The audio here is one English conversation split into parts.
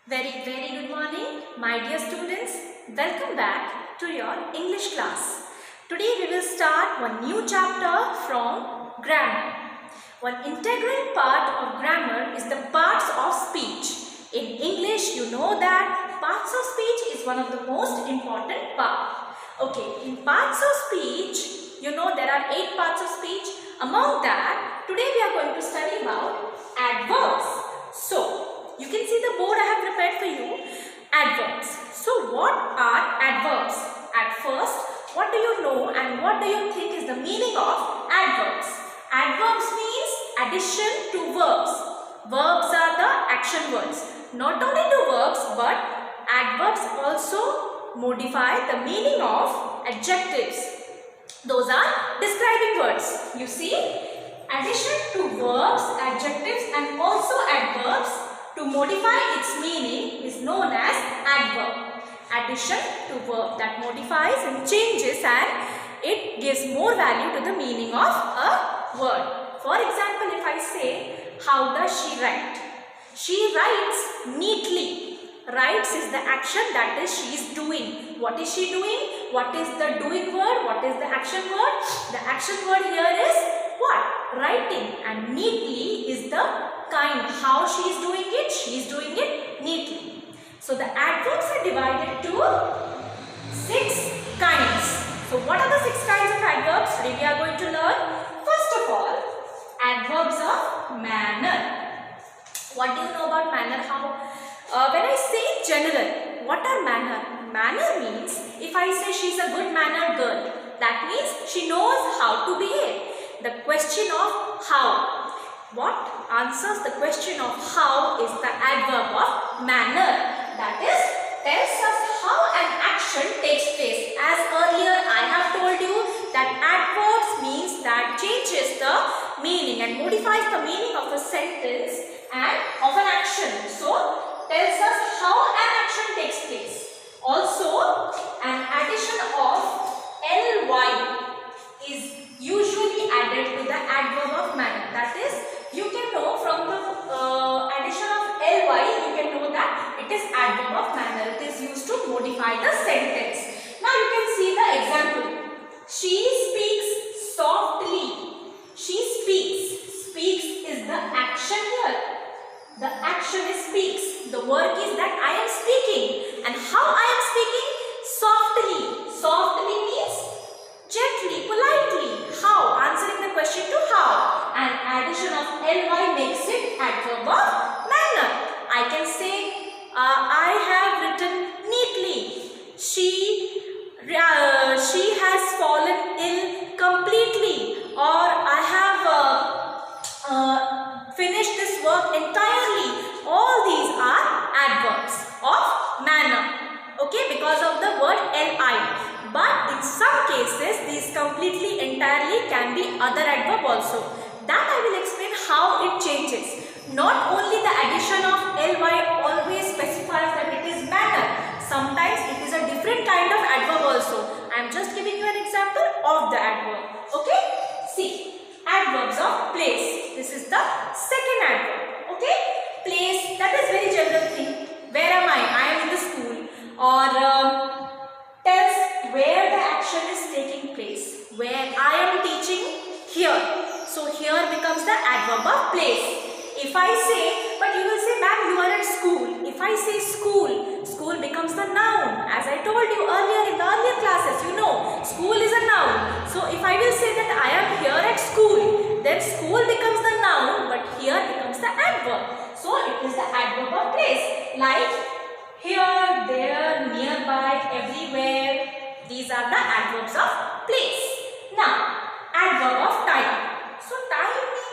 Very good morning, my dear students. Welcome back to your English class. Today we will start one new chapter from grammar. One integral part of grammar is the parts of speech. In English, you know that parts of speech is one of the most important parts. Okay, in parts of speech, you know there are 8 parts of speech. Among that, today we are going to study about adverbs. So, you can see the board I have prepared for you. Adverbs. So what are adverbs? At first, what do you know and what do you think is the meaning of adverbs? Adverbs means addition to verbs. Verbs are the action words. Not only to verbs, but adverbs also modify the meaning of adjectives. Those are describing words. You see, addition to verbs, adjectives and also adverbs to modify its meaning is known as adverb. Addition to verb that modifies and changes and it gives more value to the meaning of a word. For example, if I say, how does she write? She writes neatly. Writes is the action, that is she is doing. What is she doing? What is the doing word? What is the action word? The action word here is what? Writing. And neatly is the kind. How she is doing it? She is doing it neatly. So the adverbs are divided to 6 kinds. So what are the 6 kinds of adverbs? Today we are going to learn. First of all, adverbs of manner. What do you know about manner? When I say general, what are manner? Manner means if I say she's a good mannered girl, that means she knows how to behave. The question of how. What answers the question of how is the adverb of manner. That is, tells us how an action takes place. As earlier I have told you that adverbs means that changes the meaning and modifies the meaning of a sentence and of an action. So, tells us how an action takes place. Also, an addition of ly is usually added to the adverb of manner. That is, you can know from the addition of ly, you can know that it is adverb of manner. It is used to modify the sentence. Now you can see the example. She speaks softly. She speaks. Speaks is the action here. The action is speaks. The work is that I am speaking. And how I am speaking? Softly. Softly means gently, politely. How? Answering the question to how. And addition of ly makes it adverb of manner. I can say, I have written neatly. She has fallen ill completely. Or I have finished this work entirely. All these are adverbs of manner. Okay, because of the word li. But in some cases, these completely, entirely can be other adverb also. That I will explain how it changes. Not only the addition of ly always specifies that it is manner. Sometimes it is a different kind of adverb also. I am just giving you an example of the adverb. Okay? See, adverbs of place. This is the second adverb. Okay? Place, that is very general thing. Where am I? I am in the school. Or tells where the action is taking place. Where I am teaching, here. So here becomes the adverb of place. If I say, but you will say, ma'am, you are at school. If I say school, school becomes the noun. As I told you earlier in the earlier classes, you know, school is a noun. So if I will say that I am here at school, then school becomes the noun, but here becomes the adverb. So it is the adverb of place. Like here, there, nearby, everywhere. These are the adverbs of place. Now, adverb of time. So time means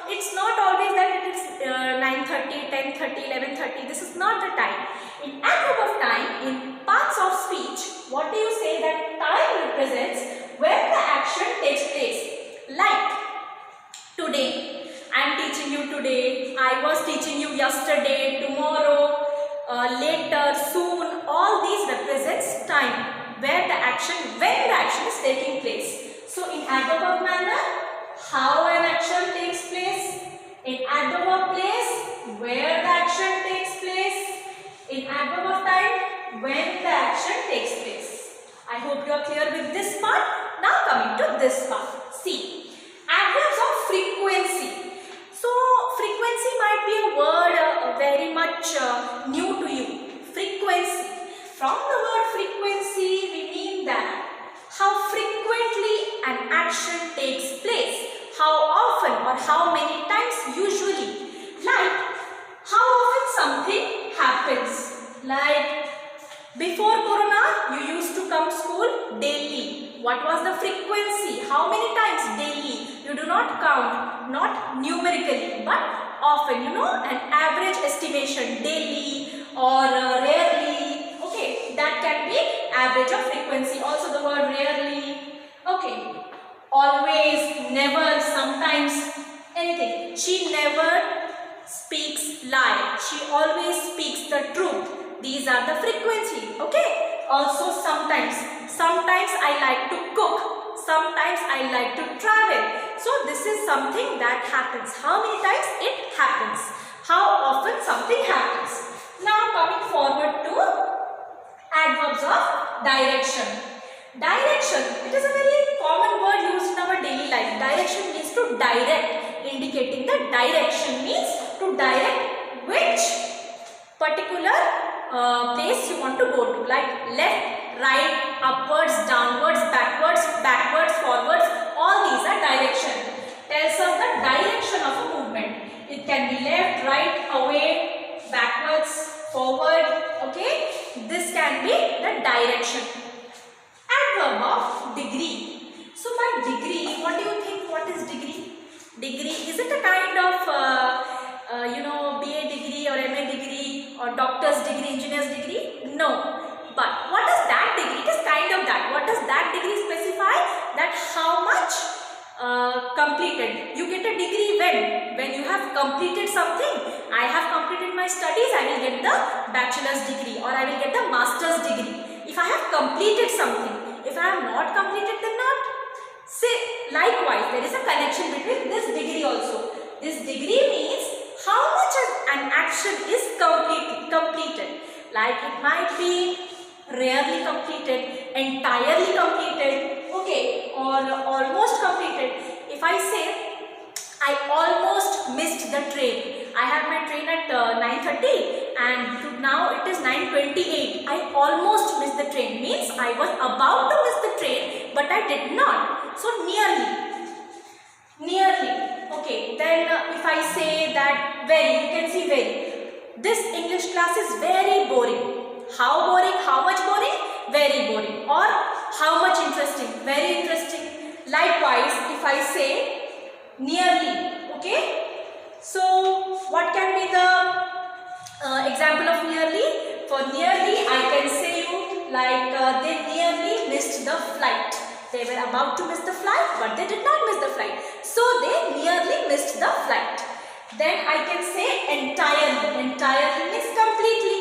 it's not always that it is 9:30, 10:30, 11:30. This is not the time. In adverb of time, in parts of speech, what do you say that time represents when the action takes place? Like today, I am teaching you today. I was teaching you yesterday, tomorrow, later, soon. All these represents time where the action, when the action is taking place. So in adverb of manner, how an action takes place. In adverb of place, where the action takes place. action takes place. I hope you are clear with this part. Now coming to this part. See, adverbs of frequency. So, frequency might be a word very much new to you. Frequency. From the word frequency, we mean that how frequently an action takes place. How often or how many times usually. Like, how often something happens. Like, before Corona, you used to come school daily. What was the frequency? How many times daily? You do not count, not numerically, but often, you know, an average estimation daily or rarely. Okay, that can be average of frequency. Also the word rarely. Okay, always, never, sometimes, anything. She never speaks lie. She always speaks the truth. These are the frequency. Okay. Also sometimes I like to cook. Sometimes I like to travel. So this is something that happens. How many times it happens? How often something happens? Now coming forward to adverbs of direction. Direction, it is a very common word used in our daily life. Direction means to direct, indicating the direction means to direct which particular place you want to go to, like left, right, upwards, downwards, backwards, forwards. All these are direction. Tells us the direction of a movement. It can be left, right, away, backwards, forward. Okay, this can be the direction. Adverb of degree. So by degree, what do you think? What is degree? Degree, is it a kind of BA degree or MA degree or doctor's degree, engineer's degree? No. But what is that degree? It is kind of that. What does that degree specify? That how much completed. You get a degree when you have completed something. I have completed my studies, I will get the bachelor's degree or I will get the master's degree. If I have completed something, if I have not completed, then not. Say, likewise, there is a connection between this degree also. This degree means how much an action is completed. Like it might be rarely completed, entirely completed, okay, or almost completed. If I say, I almost missed the train. I had my train at 9:30 and now it is 9:28. I almost missed the train. Means I was about to miss the train but I did not. So nearly. Okay, then if I say that very, you can see very. This English class is very boring. How boring? How much boring? Very boring. Or how much interesting? Very interesting. Likewise, if I say nearly, okay? So, what can be the example of nearly? For nearly, I can say you like they nearly missed the flight. They were about to miss the flight, but they did not miss the flight. So, they nearly missed the flight. Then I can say entirely. Entirely means completely.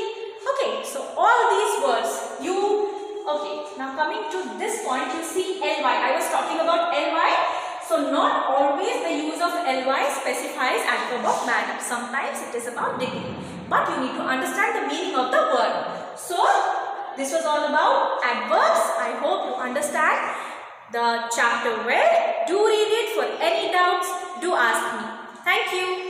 Okay, so all these words, okay, now coming to this point, you see ly. I was talking about ly. So, not always the use of ly specifies adverb of manner. Sometimes it is about degree. But you need to understand the meaning of the word. So, this was all about adverbs. I hope you understand the chapter well. Do read it. For any doubts, do ask me. Thank you.